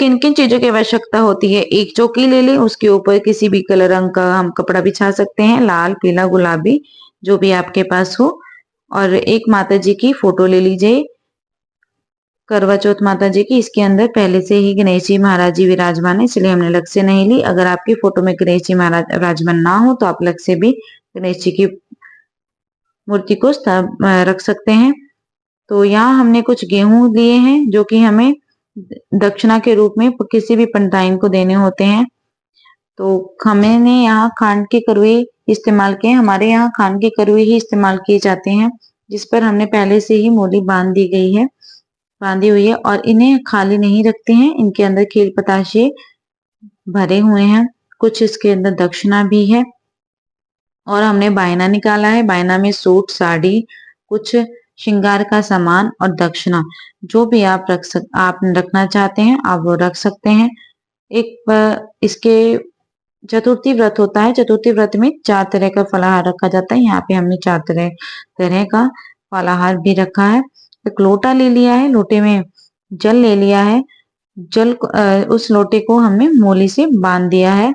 किन किन चीजों की आवश्यकता होती है? एक चौकी ले लें, उसके ऊपर किसी भी कलर रंग का हम कपड़ा बिछा सकते हैं, लाल, पीला, गुलाबी, जो भी आपके पास हो। और एक माता जी की फोटो ले लीजिए, करवा चौथ माता जी की। इसके अंदर पहले से ही गणेश जी महाराज जी विराजमान है, इसलिए हमने अलग से नहीं ली। अगर आपकी फोटो में गणेश जी महाराज विराजमान ना हो तो आप अलग से भी गणेश जी की मूर्ति को रख सकते हैं। तो यहाँ हमने कुछ गेहूं लिए हैं जो कि हमें दक्षिणा के रूप में किसी भी पंडिताइन को देने होते हैं। तो हमने यहाँ खांड के करुए इस्तेमाल किए। हमारे यहाँ खांड के करुए ही इस्तेमाल किए जाते हैं, जिस पर हमने पहले से ही मोली बांधी हुई है। और इन्हें खाली नहीं रखते हैं, इनके अंदर खील पताशे भरे हुए हैं, कुछ इसके अंदर दक्षिणा भी है। और हमने बायना निकाला है, बायना में सूट, साड़ी, कुछ श्रृंगार का सामान और दक्षिणा, जो भी आप आप रखना चाहते हैं आप वो रख सकते हैं। इसके चतुर्थी व्रत होता है, चतुर्थी व्रत में 4 तरह का फलाहार रखा जाता है। यहाँ पे हमने 4 तरह का फलाहार भी रखा है। एक लोटा ले लिया है, लोटे में जल ले लिया है, उस लोटे को हमने मोली से बांध दिया है।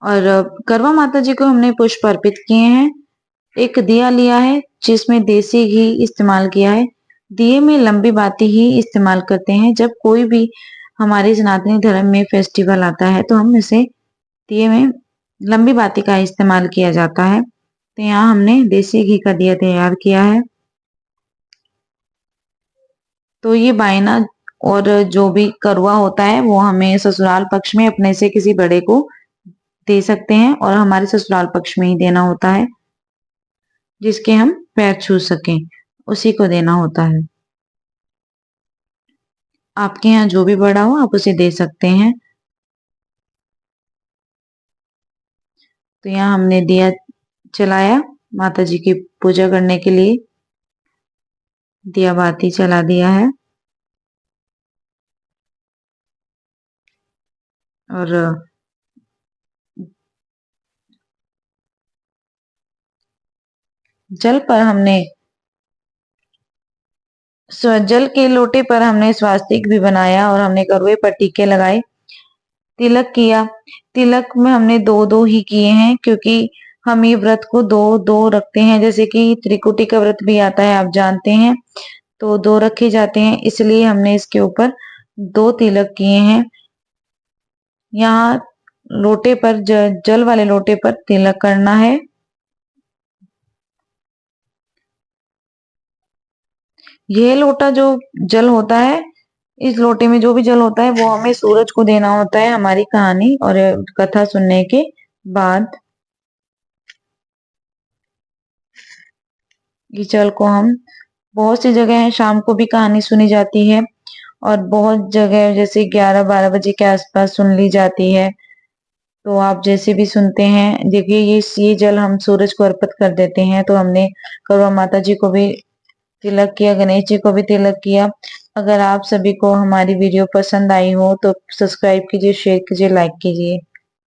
और करवा माता जी को हमने पुष्प अर्पित किए हैं। एक दिया लिया है जिसमें देसी घी इस्तेमाल किया है। दिए में लंबी बाती ही इस्तेमाल करते हैं। जब कोई भी हमारे सनातनी धर्म में फेस्टिवल आता है तो हम इसे दिए में लंबी बाती का इस्तेमाल किया जाता है। तो यहाँ हमने देसी घी का दिया तैयार किया है। तो ये बायना और जो भी करुआ होता है वो हमें ससुराल पक्ष में अपने से किसी बड़े को दे सकते हैं, और हमारे ससुराल पक्ष में ही देना होता है। जिसके हम पैर छू सकें उसी को देना होता है। आपके यहाँ जो भी बड़ा हो आप उसे दे सकते हैं। तो यहाँ हमने दिया चलाया, माता जी की पूजा करने के लिए दिया बाती चला दिया है। और जल के लोटे पर हमने स्वास्तिक भी बनाया और हमने करुए पर टीके लगाए, तिलक किया। तिलक में हमने 2-2 ही किए हैं, क्योंकि हम ये व्रत को 2-2 रखते हैं। जैसे कि त्रिकुटी का व्रत भी आता है, आप जानते हैं, तो 2 रखे जाते हैं, इसलिए हमने इसके ऊपर 2 तिलक किए हैं। यहाँ लोटे पर जल वाले लोटे पर तिलक करना है। यह लोटा जो जल होता है, इस लोटे में जो भी जल होता है वो हमें सूरज को देना होता है हमारी कहानी और कथा सुनने के बाद। ये जल को हम बहुत सी जगह है शाम को भी कहानी सुनी जाती है, और बहुत जगह जैसे 11-12 बजे के आसपास सुन ली जाती है। तो आप जैसे भी सुनते हैं, देखिए ये जल हम सूरज को अर्पित कर देते हैं। तो हमने करवा माता जी को भी तिलक किया, गणेश जी को भी तिलक किया। अगर आप सभी को हमारी वीडियो पसंद आई हो तो सब्सक्राइब कीजिए, शेयर कीजिए, लाइक कीजिए।